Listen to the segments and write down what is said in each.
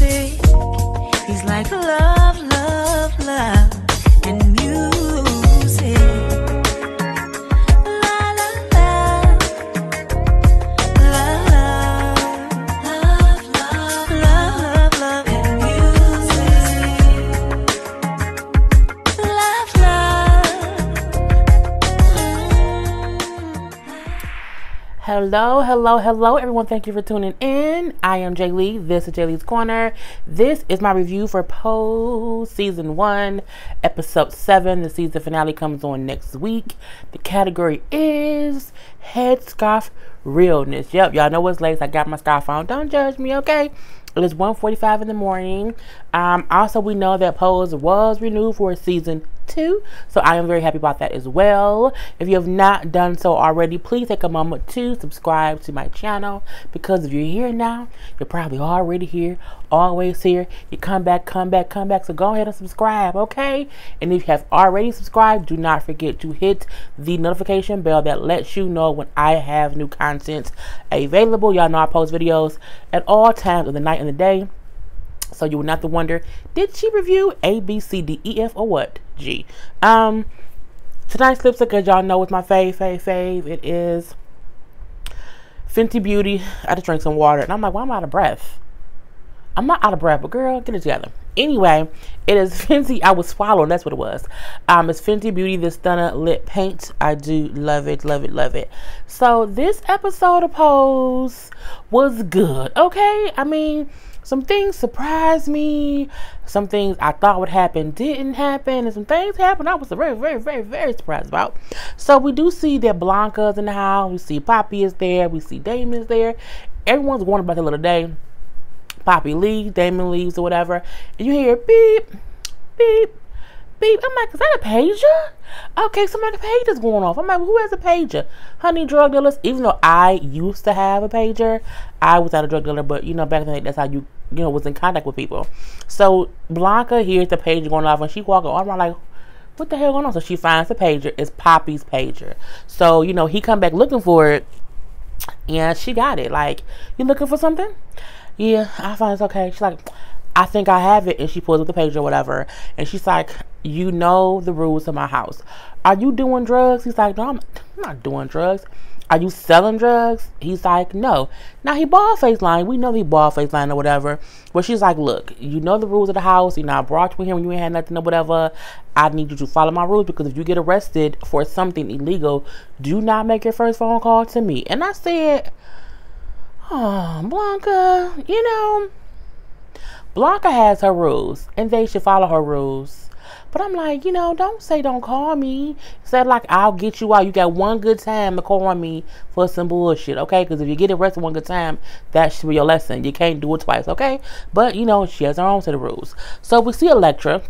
music. He's like love, love, love, and music. La la la, love, love, love, love, love, and music. Love, love. Hello, everyone. Thank you for tuning in. I am Jay Lee. This is Jay Lee's Corner. This is my review for Pose Season 1, Episode 7. The season finale comes on next week. The category is Headscarf Realness. Yep, y'all know what's late. I got my scarf on. Don't judge me, okay? It is 1:45 in the morning. Also, we know that Pose was renewed for Season 2, so I am very happy about that as well. If you have not done so already, please take a moment to subscribe to my channel, because if you're here now, you're probably already here, always here. You come back, so go ahead and subscribe, okay? And if you have already subscribed, do not forget to hit the notification bell that lets you know when I have new content available. Y'all know I post videos at all times of the night and the day, so you will not have to wonder, did she review A, B, C, D, E, F, or what? G. Tonight's lipstick, as y'all know, is my fave. It is Fenty Beauty. I just drank some water, and I'm like, well, I'm out of breath. I'm not out of breath, but girl, get it together. Anyway, it is Fenty. I was swallowing. That's what it was. It's Fenty Beauty, the Stunner Lip Paint. I do love it. So this episode of Pose was good. Okay, I mean, some things surprised me. Some things I thought would happen didn't happen, and some things happened I was very surprised about. So we do see that Blanca's in the house. We see Poppy is there. We see Damon is there. Everyone's wondering about the little day. Poppy leaves, Damon leaves, or whatever, and you hear beep, beep, beep. I'm like, is that a pager? Okay, so like a pager's going off. I'm like, well, who has a pager? Honey drug dealers. Even though I used to have a pager, I was not a drug dealer, but you know, back in the day, that's how you was in contact with people. So Blanca hears the pager going off, and she walking on around like, what the hell going on? So she finds the pager. It's Poppy's pager. So he come back looking for it, and she got it. Like, you looking for something? Yeah, I find it's okay. She's like, I think I have it. And she pulls up the page or whatever. And she's like, you know the rules of my house. Are you doing drugs? He's like, no, I'm not doing drugs. Are you selling drugs? He's like, no. Now he bald-faced lying. We know he bald-faced lying or whatever. But she's like, look, you know the rules of the house. I brought you here when you ain't had nothing or whatever. I need you to follow my rules, because if you get arrested for something illegal, do not make your first phone call to me. And I said, oh, Blanca, Blanca has her rules, and they should follow her rules. But I'm like, don't say don't call me. Say like, I'll get you out. You got one good time to call on me for some bullshit, okay? Because if you get arrested one good time, that should be your lesson. You can't do it twice, okay? But, she has her own set of rules. So we see Elektra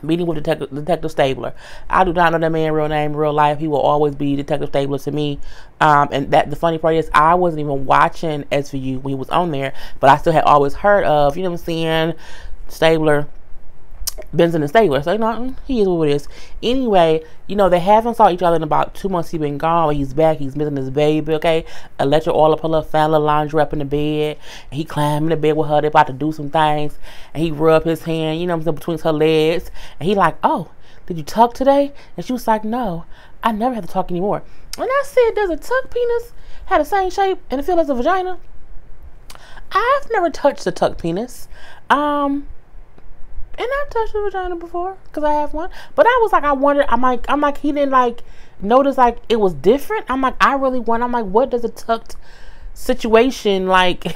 meeting with Detective Stabler. I do not know that man's real name in real life. He will always be Detective Stabler to me. And that the funny part is, I wasn't even watching SVU when he was on there, but I still had always heard of, Stabler, Benson and Stabler. So, he is what it is. Anyway, they haven't saw each other in about 2 months. He's been gone, but he's back. He's missing his baby, okay? Electra all up her little family lingerie up in the bed. And he climbed in the bed with her. They about to do some things. And he rubbed his hand, between her legs. And he like, oh, did you tuck today? And she was like, no, I never have to talk anymore. And I said, does a tuck penis have the same shape and feel as a vagina? I've never touched a tuck penis. And I've touched a vagina before, because I have one. But I was like, I wondered, I'm like, he didn't like notice like it was different. I'm like, what does a tucked situation like?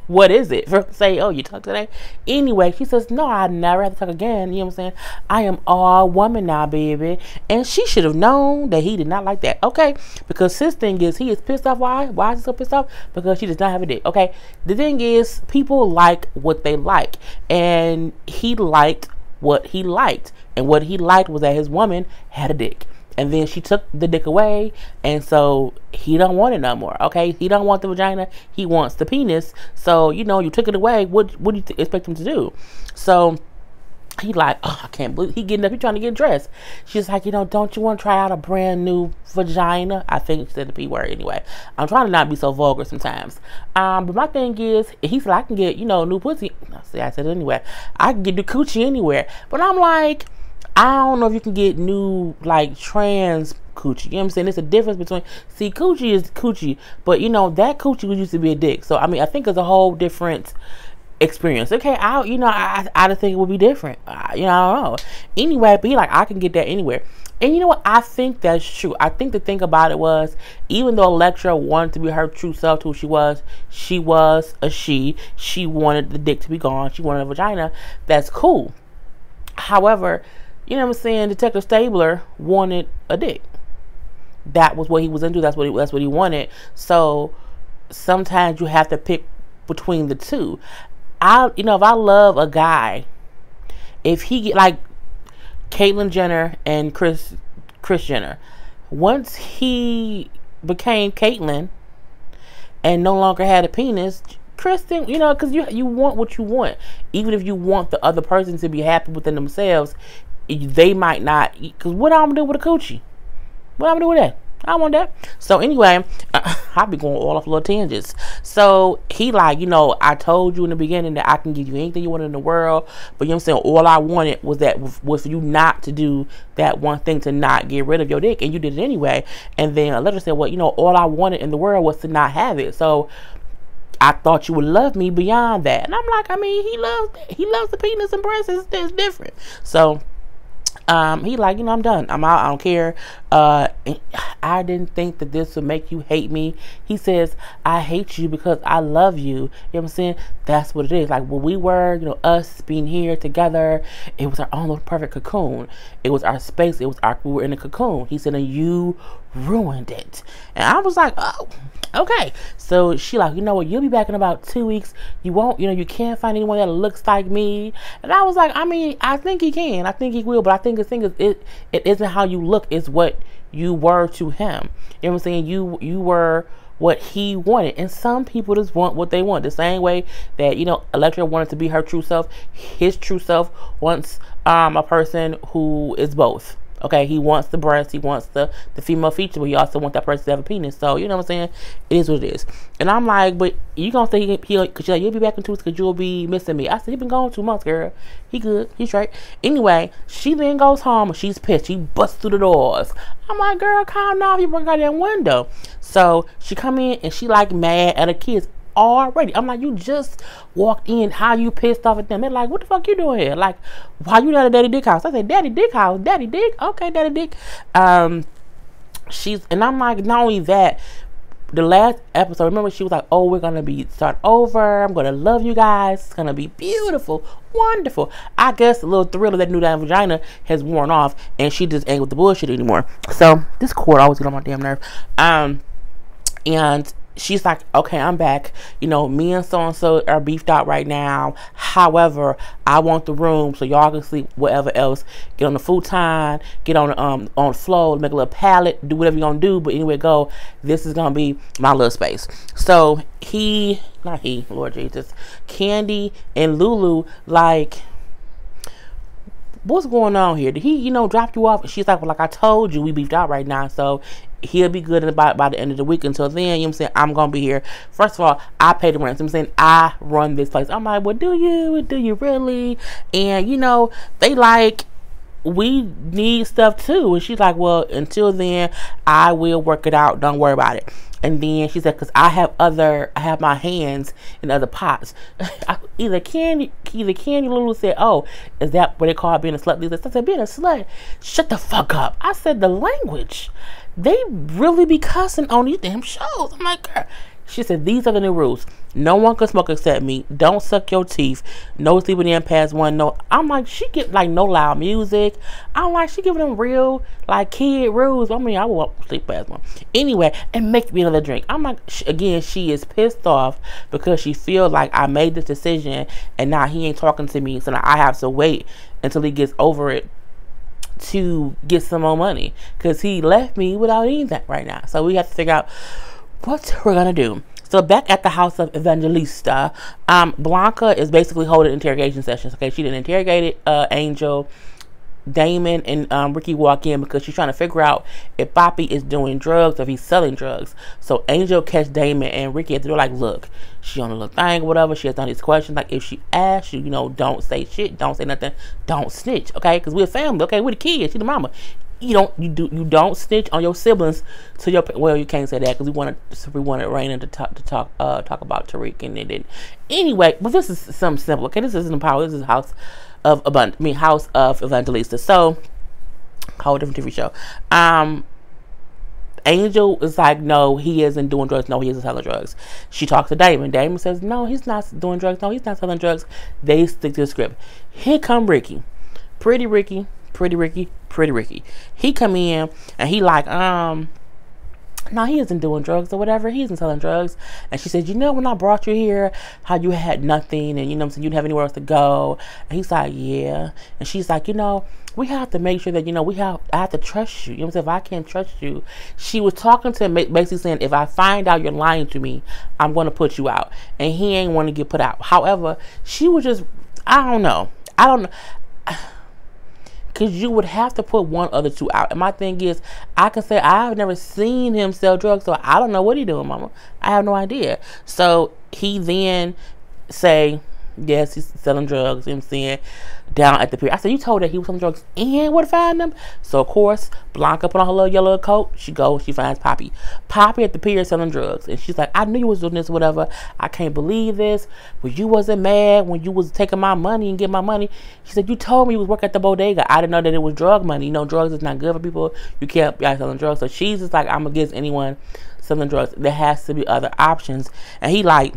What is it? For say, oh, you tucked today? Anyway, she says, no, I never have to tuck again. You know what I'm saying? I am all woman now, baby. And she should have known that he did not like that. Okay? Because his thing is, he is pissed off. Why? Why is he so pissed off? Because she does not have a dick. Okay? The thing is, people like what they like. And he liked what he liked. And what he liked was that his woman had a dick. And then she took the dick away, and so he don't want it no more, okay? He don't want the vagina. He wants the penis. So, you took it away. What do you expect him to do? So he like, oh, I can't believe he getting up. He trying to get dressed. She's like, don't you want to try out a brand new vagina? I think she said the P word anyway. I'm trying to not be so vulgar sometimes. But my thing is, he's like, I can get, new pussy. See, I said it anyway. I can get the coochie anywhere. But I'm like, I don't know if you can get new, like, trans coochie. You know what I'm saying? There's a difference between, see, coochie is coochie. But, that coochie used to be a dick. So, I mean, I think it's a whole different experience. Okay, I just think it would be different. I don't know. Anyway, but I can get that anywhere. And you know what? I think that's true. I think the thing about it was, even though Elektra wanted to be her true self to who she was a she. She wanted the dick to be gone. She wanted a vagina. That's cool. However, you know what I'm saying? Detective Stabler wanted a dick. That was what he was into. That's what he wanted. So sometimes you have to pick between the two. If I love a guy, if he get like Caitlyn Jenner and Kris Jenner, once he became Caitlyn and no longer had a penis, Kris didn't, because you want what you want. Even if you want the other person to be happy within themselves, they might not. Because what I'm gonna do with a coochie? What I'm gonna do with that? I don't want that. So anyway, I'll be going all off little tangents. So he like, I told you in the beginning that I can give you anything you want in the world. But you know what I'm saying? All I wanted was for you not to do that one thing, to not get rid of your dick. And you did it anyway. And then Elektra said, well, all I wanted in the world was to not have it. So I thought you would love me beyond that. And I'm like, I mean, he loves the penis and breasts. It's different. So he like, I'm done. I'm out. I don't care. I didn't think that this would make you hate me. He says, I hate you because I love you. You know what I'm saying? That's what it is. Like when we were, us being here together, it was our almost perfect cocoon. It was our space. We were in a cocoon. He said, and you ruined it. And I was like, oh, okay. So she like, you know what? You'll be back in about 2 weeks. You won't, you can't find anyone that looks like me. And I was like, I mean, I think he can. I think he will. But I think the thing is, it isn't how you look. It's what you were to him. You know what I'm saying? You were what he wanted. And some people just want what they want. The same way that, Elektra wanted to be her true self. His true self wants a person who is both. Okay, he wants the breast, he wants the female feature, but he also wants that person to have a penis. So, you know what I'm saying? It is what it is. And I'm like, but you gonna say because you'll be back in 2 weeks because you'll be missing me. I said, he been gone 2 months, girl. He good. He's straight. Anyway, she then goes home and she's pissed. She busts through the doors. I'm like, girl, calm down. You broke out that window. So she come in and she like mad at her kids already. I'm like, you just walked in. How you pissed off at them? They're like, what the fuck you doing here? Like, why you at a daddy dick house? I said, daddy dick house, daddy dick. Okay, daddy dick. And I'm like, not only that, the last episode, remember she was like, oh, we're gonna start over. I'm gonna love you guys. It's gonna be beautiful, wonderful. I guess the little thrill of that new damn vagina has worn off, and she just ain't with the bullshit anymore. So this cord always get on my damn nerve. And she's like, okay, I'm back. Me and so-and-so are beefed out right now. However, I want the room so y'all can sleep whatever else. Get on the futon, get on the floor, make a little pallet, do whatever you're going to do. But anyway, this is going to be my little space. So Lord Jesus, Candy and Lulu, like, what's going on here? Did he, drop you off? And she's like, well, like I told you, we beefed out right now. So he'll be good by the end of the week. Until then, you know what I'm saying, I'm going to be here. First of all, I pay the rent. So I'm saying, I run this place. I'm like, well, do you really? And, they like, we need stuff too. And she's like, well, until then, I will work it out. Don't worry about it. And then she said, because I have my hands in other pots. Either Candy Lulu said, oh, is that what they call being a slut? I said, being a slut? Shut the fuck up. I said, the language. They really be cussing on these damn shows. I'm like, girl. She said, these are the new rules. No one can smoke except me. Don't suck your teeth. No sleeping in past one. No. I'm like, she get like no loud music. I'm like, she giving them real like kid rules. I mean, I will sleep past one. Anyway, and make me another drink. I'm like, again, she is pissed off because she feels like I made this decision and now he ain't talking to me. So now I have to wait until he gets over it to get some more money because he left me without anything right now. So we have to figure out what we're gonna do. So back at the house of Evangelista, Blanca is basically holding interrogation sessions. Okay, she didn't interrogate Angel. Damon and Ricky walk in because she's trying to figure out if Poppy is doing drugs or if he's selling drugs. So Angel catch Damon and Ricky at the door like, look, she on a little thing or whatever. She has done these questions. Like, if she asks you, you know, don't say shit, don't say nothing, don't snitch, okay? Because we're a family, okay? We're the kids, she's the mama. You don't snitch on your siblings to your, well, you can't say that because we wanted Raina to talk about Tariq, and they didn't. Anyway, but this is something simple, okay? This isn't power. This is House of Evangelista. So, whole different TV show. Angel is like, no, he isn't doing drugs. No, he isn't selling drugs. She talks to Damon. Damon says, no, he's not doing drugs. No, he's not selling drugs. They stick to the script. Here come Ricky. Pretty Ricky. He come in and he like, no, he isn't doing drugs or whatever. He isn't selling drugs. And she said, you know, when I brought you here, how you had nothing and, you know what I'm saying, you didn't have anywhere else to go. And he's like, yeah. And she's like, you know, we have to make sure that, you know, I have to trust you. You know what I'm saying? If I can't trust you. She was talking to him, basically saying, if I find out you're lying to me, I'm going to put you out. And he ain't want to get put out. However, she was just, I don't know. Because you would have to put one of the two out. And my thing is, I can say I've never seen him sell drugs, so I don't know what he doing, mama. I have no idea. So he then say, yes, he's selling drugs, you know what I'm saying, down at the pier. I said, you told her he was selling drugs and would find them? So, of course, Blanca put on her little yellow coat. She goes, she finds Poppy. Poppy at the pier selling drugs. And she's like, I knew you was doing this, whatever. I can't believe this. But you wasn't mad when you was taking my money and getting my money. She said, you told me you was working at the bodega. I didn't know that it was drug money. You know, drugs is not good for people. You can't be out selling drugs. So she's just like, I'm against anyone selling drugs. There has to be other options. And he like,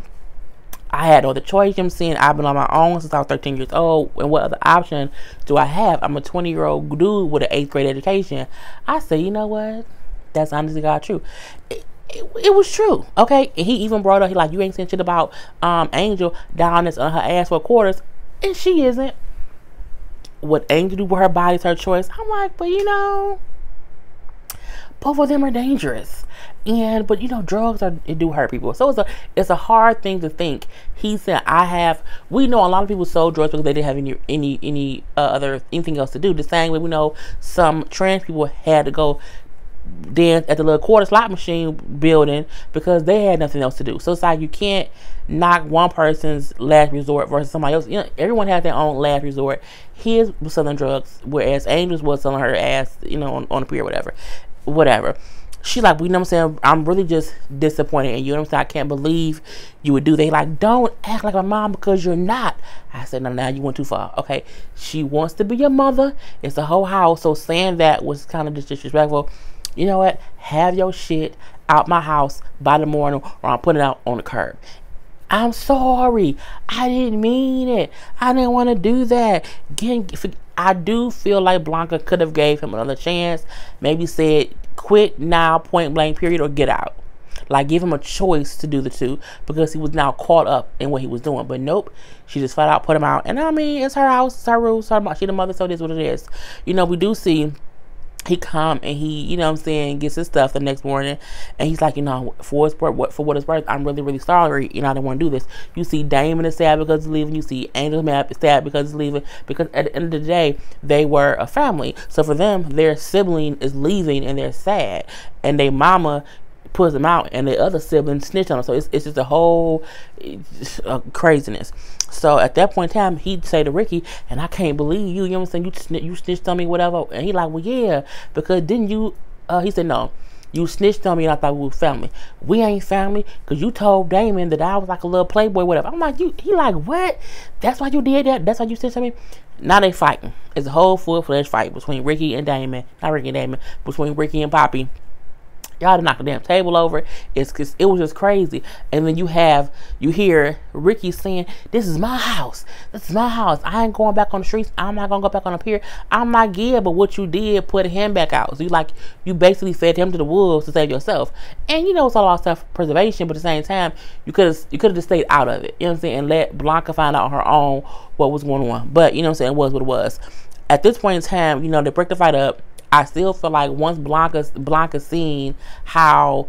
I had no other choice. You know what I'm saying? I've been on my own since I was 13 years old. And what other option do I have? I'm a 20-year-old dude with an 8th grade education. I said, you know what? That's honestly God true. It was true. Okay? And he even brought up, he like, you ain't saying shit about Angel down this on her ass for quarters. And she isn't. What Angel do with her body is her choice. I'm like, but you know, both of them are dangerous. But you know, drugs do hurt people. So it's a hard thing to think. He said, we know a lot of people sold drugs because they didn't have anything else to do. The same way we know some trans people had to go dance at the little quarter slot machine building because they had nothing else to do. So it's like you can't knock one person's last resort versus somebody else. You know, everyone has their own last resort. His was selling drugs, whereas Angel's was selling her ass, you know, on the pier, whatever. She like, you know what I'm saying, I'm really just disappointed in you. You know what I'm saying? I can't believe you would do that. Like, don't act like my mom because you're not. I said, no, now you went too far. Okay, she wants to be your mother. It's a whole house. So saying that was kind of disrespectful. You know what? Have your shit out my house by the morning or I'm putting it out on the curb. I'm sorry. I didn't mean it. I didn't want to do that. I do feel like Blanca could have gave him another chance. Maybe said, quit now, point blank, period, or get out. Like, give him a choice to do the two because he was now caught up in what he was doing. But nope, she just flat out put him out. And I mean, it's her house, it's her rules, she the mother, so it is what it is. You know, we do see he come and he, you know what I'm saying, gets his stuff the next morning and he's like, you know, for what it's worth, I'm really, really sorry, you know, I didn't want to do this. You see Damon is sad because he's leaving. You see Angel sad because he's leaving, because at the end of the day, they were a family. So for them, their sibling is leaving and they're sad. And their mama puts them out and the other siblings snitch on them. So it's just a whole craziness. So at that point in time, he'd say to Ricky, and I can't believe you, you know what I'm saying, you snitched on me, whatever. And he like, well, yeah, because didn't you, he said, no, you snitched on me and I thought we were family. We ain't family because you told Damon that I was like a little playboy, whatever. I'm like, he like, what? That's why you did that? That's why you snitched on me? Now they fighting. It's a whole full-fledged fight between Ricky and Damon. Not Ricky and Damon, between Ricky and Poppy. Y'all to knock the damn table over. It was just crazy. And then you hear Ricky saying, this is my house. This is my house. I ain't going back on the streets. I'm not going to go back on the pier. I'm not yeah, but what you did put him back out. So you basically fed him to the wolves to save yourself. And you know, it's all about self-preservation, but at the same time, you could have just stayed out of it. You know what I'm saying? And let Blanca find out on her own what was going on. But you know what I'm saying? It was what it was. At this point in time, you know, they break the fight up. I still feel like once Blanca seen how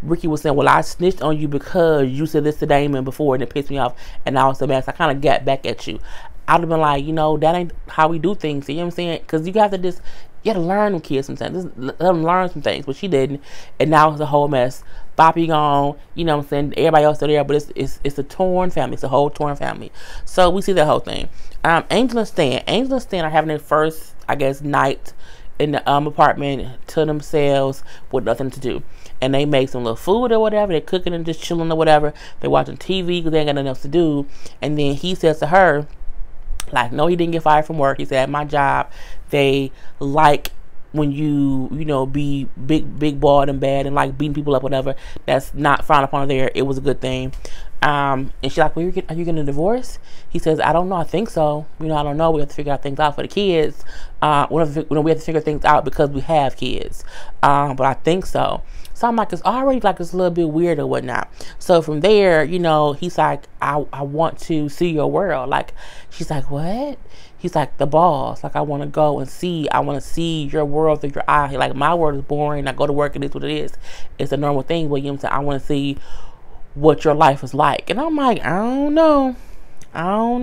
Ricky was saying, well, I snitched on you because you said this to Damon before and it pissed me off and I was so mad. So I kind of got back at you. I'd have been like, that ain't how we do things. You know what I'm saying? Because you have to learn with kids sometimes. Just let them learn some things. But she didn't. And now it's a whole mess. Boppy gone. You know what I'm saying? Everybody else still there. But it's a torn family. It's a whole torn family. So we see that whole thing. Angel and Stan are having their first, I guess, night in the apartment to themselves with nothing to do. And they make some little food or whatever. They're cooking and just chilling or whatever. They're watching TV because they ain't got nothing else to do. And then he says to her, like, no, he didn't get fired from work. He said, at my job, they like when you be big bald and bad and like beating people up, whatever. That's not frowned upon there. It was a good thing. And she's like, well, are you getting a divorce? He says, I don't know. I think so. I don't know. We have to figure out things out for the kids. We have to figure things out because we have kids. But I think so. So I'm like, it's already like it's a little bit weird or whatnot. So from there, he's like, I want to see your world. Like, she's like, what? He's like, the boss. Like, I want to go and see. I want to see your world through your eye. Like, my world is boring. I go to work and it's what it is. It's a normal thing. But you know what I'm saying? I want to see what your life is like. And I'm like, I don't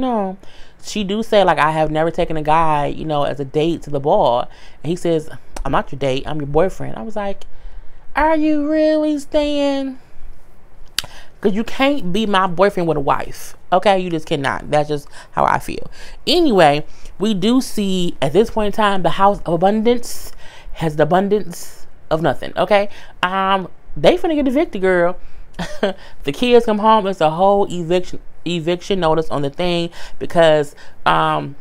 know. She do say, like, I have never taken a guy, as a date to the ball. And he says, I'm not your date. I'm your boyfriend. I was like, are you really, Stan? Because you can't be my boyfriend with a wife. Okay? You just cannot. That's just how I feel. Anyway, we do see, at this point in time, the house of abundance has the abundance of nothing. Okay? They finna get evicted, girl. The kids come home. It's a whole eviction notice on the thing because Mama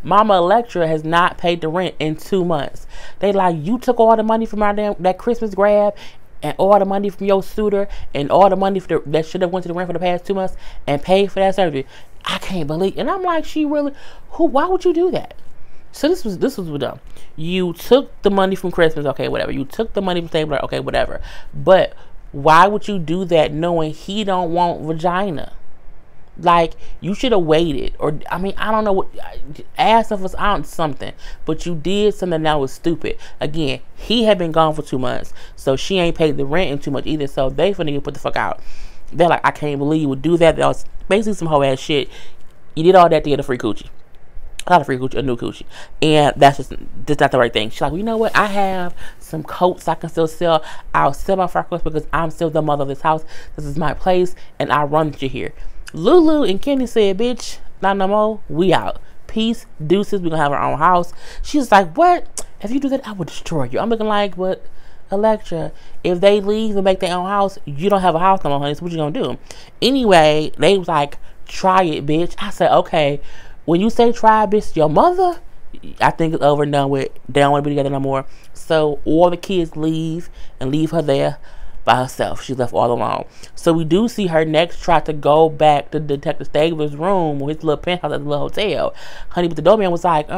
Electra has not paid the rent in 2 months. They like, you took all the money from that Christmas grab and all the money from your suitor and all the money that should have went to the rent for the past 2 months and paid for that surgery. I can't believe. And I'm like, why would you do that? So this was dumb. You took the money from Christmas, okay, whatever. You took the money from Stabler, okay, whatever. But why would you do that knowing he don't want vagina? Like, you should have waited. Or, I don't know what. Ask us out something. But you did something that was stupid. Again, he had been gone for 2 months. So she ain't paid the rent in too much either. So they finna get put the fuck out. They're like, I can't believe you would do that. That was basically some whole ass shit. You did all that to get a free coochie. Not a free coochie, a new coochie. And that's just not the right thing. She's like, well, you know what? I have some coats I can still sell. I'll sell my frock coats because I'm still the mother of this house. This is my place. And I run you here. Lulu and Kenny said, bitch, not no more. We out. Peace, deuces. We're going to have our own house. She's like, what? If you do that, I will destroy you. I'm looking like, but Electra, if they leave and make their own house, you don't have a house no more, honey. So what you going to do? Anyway, they was like, try it, bitch. I said, okay. When you say try, bitch, your mother, I think it's over and done with. They don't want to be together no more. So all the kids leave and leave her there by herself. She's left all alone. So we do see her next try to go back to Detective Stabler's room with his little penthouse at the little hotel. Honey, but the doorman was like,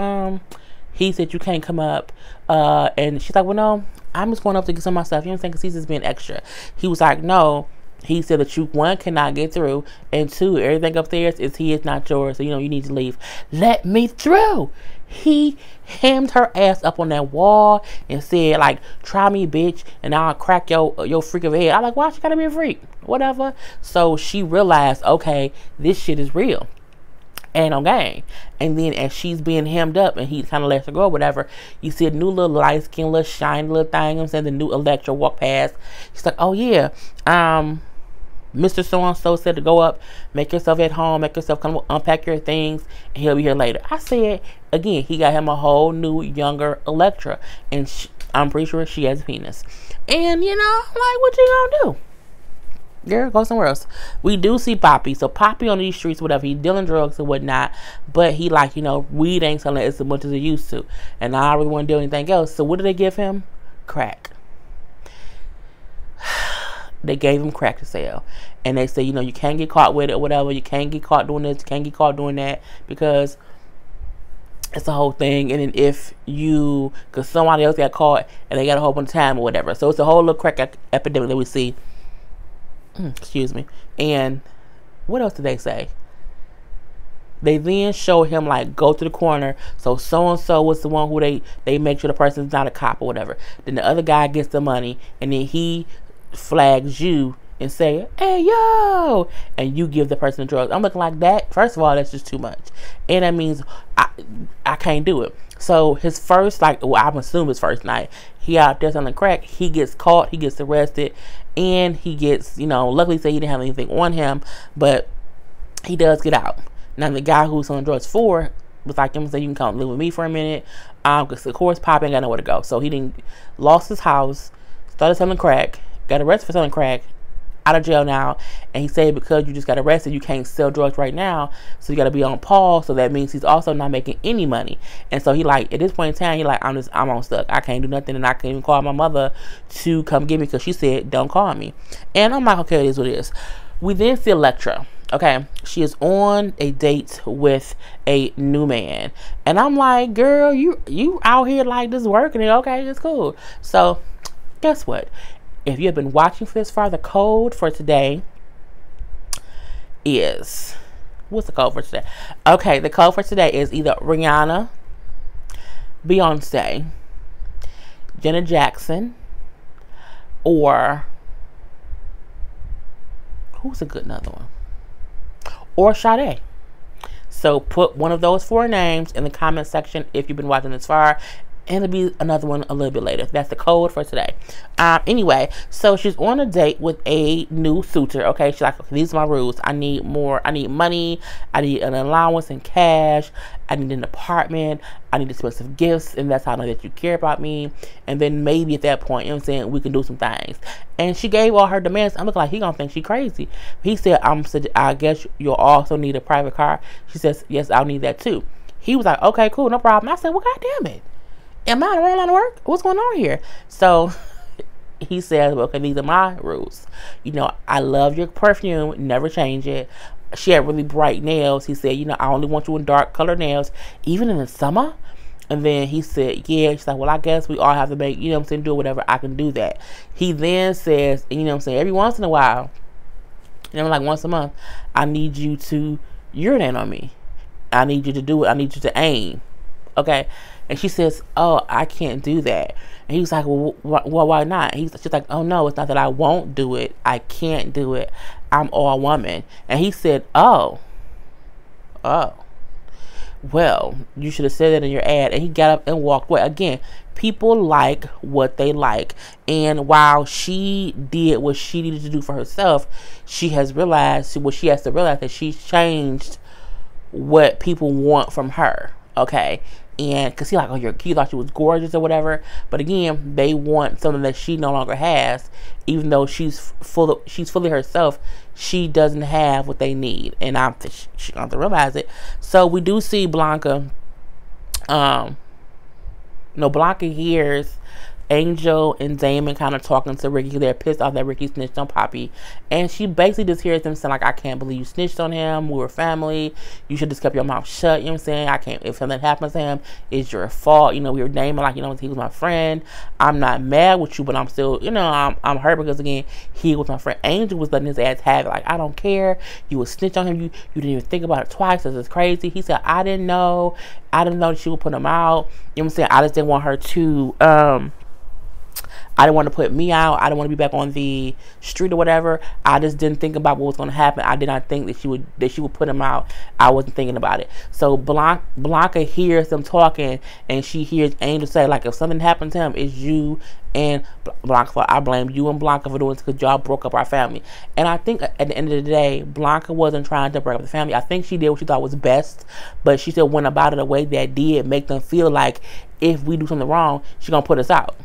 he said you can't come up. And she's like, well, no, I'm just going up to get some of my stuff. You know what I'm saying? Because he's just being extra. He was like, no. He said that you, one, cannot get through, and two, everything upstairs is his, not yours. So, you need to leave. Let me through. He hammed her ass up on that wall and said, like, try me, bitch, and I'll crack your freak of a head. I'm like, why she gotta be a freak? Whatever. So she realized, okay, this shit is real. And on game. And then as she's being hemmed up and he kind of lets her go or whatever, you see a new little light skin, little shiny little thing. I'm saying the new Electra walk past. She's like, oh yeah, Mr. So-and-so said to go up, make yourself at home, make yourself come unpack your things, and he'll be here later. I said, again, he got him a whole new, younger Electra, and I'm pretty sure she has a penis. And, like, what you gonna do? Girl, go somewhere else. We do see Poppy. So Poppy on these streets, whatever, he's dealing drugs and whatnot, but he like, weed ain't selling as much as it used to. And I don't really want to do anything else. So what did they give him? Crack. They gave him crack to sell. And they say, you can't get caught with it or whatever. You can't get caught doing this. You can't get caught doing that because it's a whole thing. And then because somebody else got caught and they got a whole bunch of time or whatever. So it's a whole little crack epidemic that we see. Excuse me. And what else did they say? They then show him like go to the corner. So and so was the one who they make sure the person's not a cop or whatever. Then the other guy gets the money, and then he flags you and say, "Hey yo," and you give the person the drugs. I'm looking like that. First of all, that's just too much, and that means I can't do it. So his first, like, well, I'm assuming his first night, he out there selling crack. He gets caught. He gets arrested, and he gets, luckily say he didn't have anything on him, but he does get out. Now the guy who's on drugs for was like, "I'm saying you can come live with me for a minute," because of course Pop ain't got nowhere to go. So he didn't lost his house, started selling crack, got arrested for selling crack, out of jail now, and he said because you just got arrested, you can't sell drugs right now, so you got to be on pause. So that means he's also not making any money. And so he like, at this point in time, he like, I'm on stuck. I can't do nothing, and I can't even call my mother to come get me because she said don't call me. And I'm like, okay, it is what it is. We then see Electra. Okay, she is on a date with a new man, and I'm like, girl, you out here like this working, and okay, it's cool. So guess what? If you have been watching for this far, the code for today is, what's the code for today? Okay, the code for today is either Rihanna, Beyonce, Janet Jackson, or who's a good another one? Or Sade. So put one of those 4 names in the comment section if you've been watching this far, and it'll be another one a little bit later. That's the code for today. Anyway, so she's on a date with a new suitor. Okay, she's like, okay, these are my rules. I need more. I need money. I need an allowance in cash. I need an apartment. I need expensive gifts, and that's how I know that you care about me. And then maybe at that point, we can do some things. And she gave all her demands. I'm looking like he gonna think she crazy. He said, I guess you'll also need a private car. She says, yes, I'll need that too. He was like, okay, cool, no problem. I said, well, goddamn it. Am I the wrong line of work? What's going on here? So he said, okay, these are my rules. I love your perfume. Never change it. She had really bright nails. He said, I only want you in dark color nails, even in the summer. And then he said, yeah. She's like, well, I guess we all have to make, do whatever. I can do that. He then says, every once in a while, like once a month, I need you to urinate on me. I need you to do it. I need you to aim. Okay. And she says, oh, I can't do that. And he was like, well, why not? She's like, oh, no, it's not that I won't do it. I can't do it. I'm all woman. And he said, oh, well, you should have said that in your ad. And he got up and walked away. Again, people like what they like. And while she did what she needed to do for herself, she has realized that she's changed what people want from her. Okay. And because he like, oh, you thought she was gorgeous or whatever. But again, they want something that she no longer has, even though she's fully herself. She doesn't have what they need, and she got to realize it. So we do see Blanca. Blanca hears Angel and Damon kind of talking to Ricky. They're pissed off that Ricky snitched on Poppy. And she basically just hears them saying, like, I can't believe you snitched on him. We were family. You should just kept your mouth shut. You know what I'm saying? If something happens to him, it's your fault. We were naming, like, he was my friend. I'm not mad with you, but I'm still, I'm hurt because, again, he was my friend. Angel was letting his ass have it. Like, I don't care. You would snitch on him. You didn't even think about it twice. This is crazy. He said, I didn't know that she would put him out. You know what I'm saying? I just didn't want her to, I didn't want to put me out. I didn't want to be back on the street or whatever. I just didn't think about what was going to happen. I did not think that she would put him out. I wasn't thinking about it. So Blanca hears them talking, and she hears Angel say, like, if something happened to him, it's you and Blanca. I blame you and Blanca for doing this because y'all broke up our family. And I think at the end of the day, Blanca wasn't trying to break up the family. I think she did what she thought was best, but she still went about it a way that did make them feel like if we do something wrong, she's going to put us out.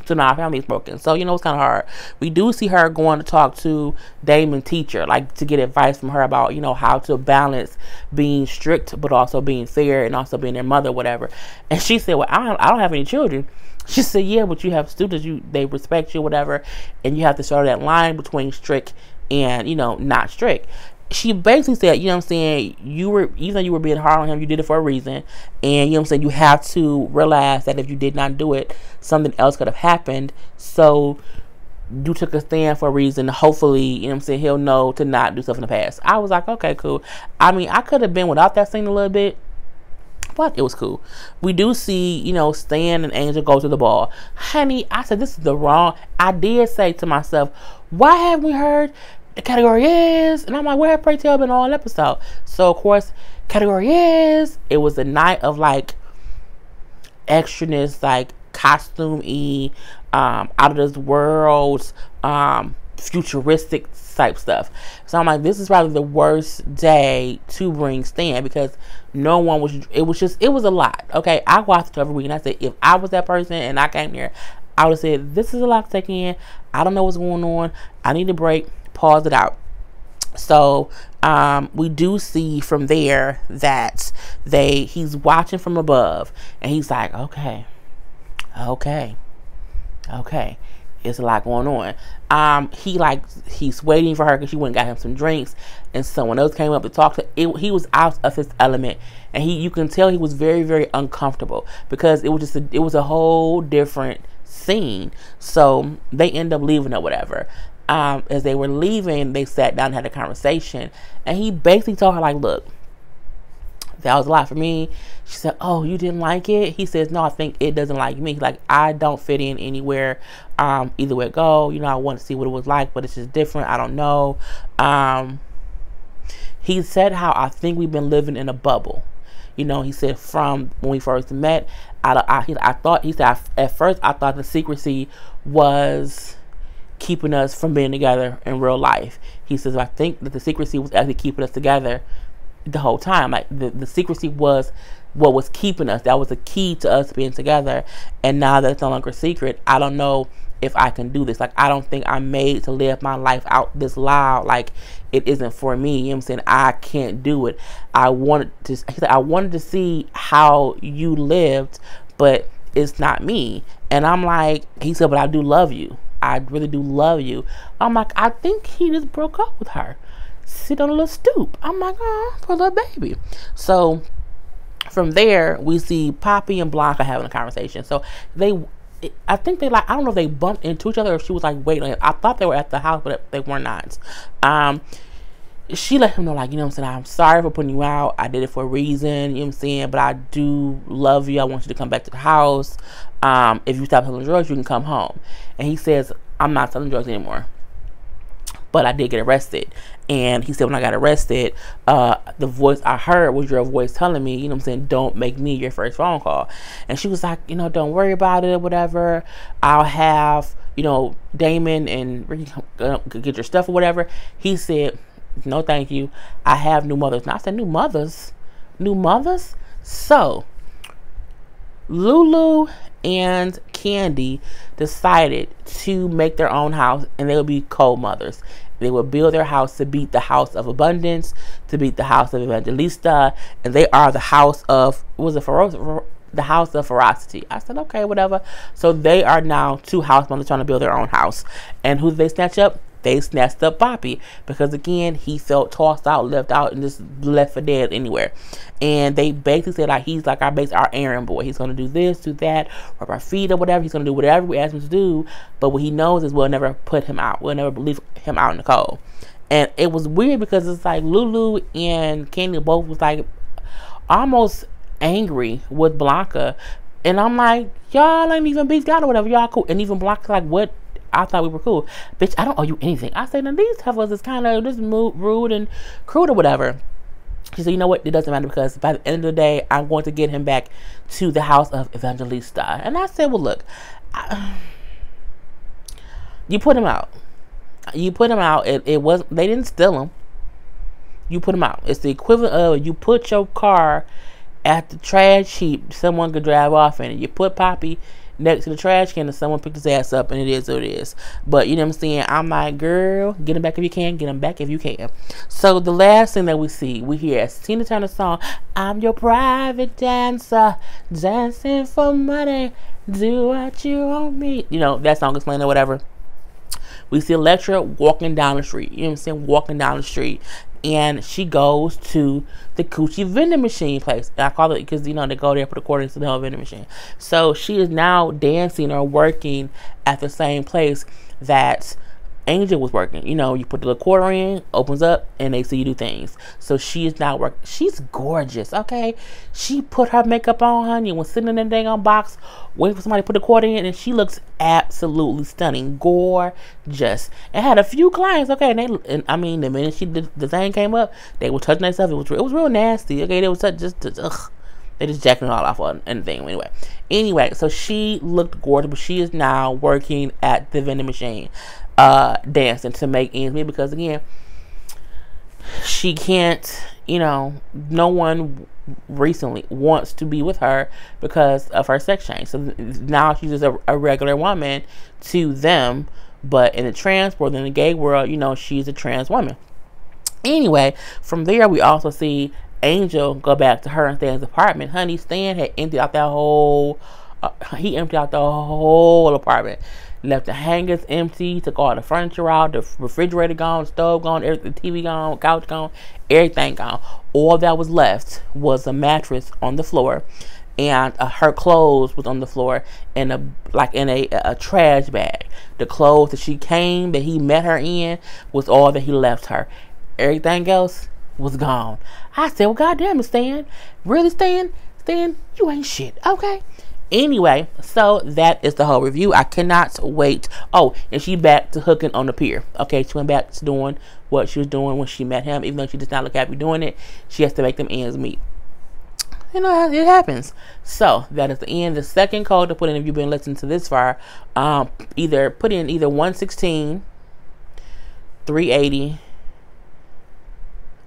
So now our family is broken. So, it's kind of hard. We do see her going to talk to Damon's teacher, like to get advice from her about, how to balance being strict, but also being fair and also being their mother, whatever. And she said, well, I don't have any children. She said, yeah, but you have students, they respect you, whatever. And you have to show that line between strict and, not strict. She basically said, even though you were being hard on him, you did it for a reason. And, you have to realize that if you did not do it, something else could have happened. So you took a stand for a reason. Hopefully, you know what I'm saying, he'll know to not do stuff in the past. I was like, okay, cool. I mean, I could have been without that scene a little bit, but it was cool. We do see, you know, Stan and Angel go to the ball. Honey, I said, this is the wrong. I did say to myself, why haven't we heard the category is? And I'm like, where have Pray Tell been all episode? So, of course, category is. It was a night of, like, extraness, like, costume-y, out of this world, futuristic type stuff. So I'm like, this is probably the worst day to bring Stan, because no one was, it was a lot. Okay, I watched it every week, and I said, if I was that person and I came here, I would have said, this is a lot to take in. I don't know what's going on. I need a break. Pause it out. So we do see from there that he's watching from above, and he's like, okay, it's a lot going on. He's waiting for her because she went and got him some drinks, and someone else came up to talk to him. He was out of his element, and you can tell he was very, very uncomfortable, because it was a whole different scene. So they end up leaving or whatever. As they were leaving, they sat down and had a conversation, and he basically told her, like, look, that was a lot for me. She said, oh, you didn't like it? He says, no, I think it doesn't like me. Like, I don't fit in anywhere. Either way it go, you know, I want to see what it was like, but it's just different. I don't know. He said how I think we've been living in a bubble. You know, he said from when we first met, he said, at first I thought the secrecy was keeping us from being together in real life. He says, I think that the secrecy was actually keeping us together the whole time. Like, the secrecy was what was keeping us. That was the key to us being together. And now that it's no longer a secret, I don't know if I can do this. Like, I don't think I'm made to live my life out this loud. Like, it isn't for me. You know what I'm saying? I can't do it. I wanted to see how you lived, but it's not me. And I'm like, he said, but I do love you. I really do love you. I'm like, I think he just broke up with her. Sit on a little stoop. I'm like, oh, poor little baby. So from there, we see Poppy and Blanca having a conversation. So I think they, like, I don't know if they bumped into each other or if she was like waiting. I thought they were at the house, but they were not. She let him know, like, you know what I'm saying, I'm sorry for putting you out. I did it for a reason, you know what I'm saying, but I do love you. I want you to come back to the house. If you stop selling drugs, you can come home. And he says, I'm not selling drugs anymore, but I did get arrested. And he said, when I got arrested, the voice I heard was your voice telling me, you know what I'm saying, don't make me your first phone call. And she was like, you know, don't worry about it, whatever. I'll have, you know, Damon and Ricky get your stuff or whatever. He said, no, thank you. I have new mothers. And I said, new mothers? New mothers? So, Lulu and Candy decided to make their own house, and they would be co-mothers. They would build their house to beat the house of abundance, to beat the house of Evangelista, and they are the house of, the house of ferocity. I said, okay, whatever. So they are now two house mothers trying to build their own house. And who did they snatch up? They snatched up Poppy, because again, he felt tossed out, left out, and just left for dead anywhere. And they basically said, like, he's like our errand boy. He's going to do this, do that, rub our feet or whatever. He's going to do whatever we ask him to do. But what he knows is we'll never put him out. We'll never leave him out in the cold. And it was weird, because it's like Lulu and Candy both was like almost angry with Blanca. And I'm like, y'all ain't even beefed out or whatever. Y'all cool. And even Blanca's like, what? I thought we were cool. Bitch, I don't owe you anything. I said, now these heifers is kind of just rude and crude or whatever. She said, you know what? It doesn't matter, because by the end of the day, I'm going to get him back to the house of Evangelista. And I said, well, look, you put him out. You put him out. It wasn't, they didn't steal him. You put him out. It's the equivalent of you put your car at the trash heap someone could drive off in it. You put Poppy next to the trash can and someone picked his ass up, and it is what it is. But you know what I'm saying, I'm like, girl, get him back if you can, get him back if you can. So the last thing that we hear as Tina Turner's song, I'm your private dancer, dancing for money, do what you want me, you know, that song is playing or whatever. We see Electra walking down the street, you know what I'm saying, walking down the street, and she goes to the coochie vending machine place. And I call it because, you know, they go there for the quarters to the whole vending machine. So she is now dancing or working at the same place. that Angel was working. You know, you put the little quarter in, opens up, and they see you do things. So she is not working. She's gorgeous, okay? She put her makeup on, honey, and was sitting in that dang on box waiting for somebody to put the quarter in, and she looks absolutely stunning. Gorgeous. And had a few clients, okay? And I mean, the minute the thing came up, they were touching themselves. It was real nasty, okay? They was just ugh. They just jacking it all off on anything. Anyway, so she looked gorgeous, but she is now working at the vending machine, dancing to make ends meet, because again, she can't, no one recently wants to be with her because of her sex change. So now she's just a regular woman to them, but in the trans world, in the gay world, she's a trans woman. Anyway, from there, we also see Angel go back to her and Stan's apartment. Honey, Stan had emptied out that whole, he emptied out the whole apartment. Left the hangers empty, took all the furniture out, the refrigerator gone, the stove gone, the TV gone, couch gone, everything gone. All that was left was a mattress on the floor, and her clothes was on the floor in a trash bag. The clothes that he met her in was all that he left her. Everything else was gone. I said, well, goddamn it, Stan. Really, Stan? Stan, you ain't shit, okay? Anyway, so that is the whole review. I cannot wait. Oh, and she back to hooking on the pier. Okay, she went back to doing what she was doing when she met him. Even though she does not look happy doing it, she has to make them ends meet. It happens. So that is the end. The second code to put in, if you've been listening to this far, put in either 116, 380,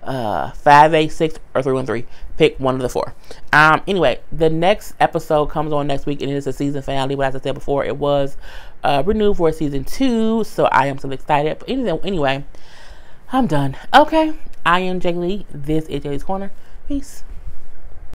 586 or 313. Pick one of the four. Anyway, the next episode comes on next week, and it is a season finale. But as I said before, it was renewed for season 2, so I am so excited. But anyway, I'm done. Okay, I am Jay Lee. This is Jay's Corner. Peace.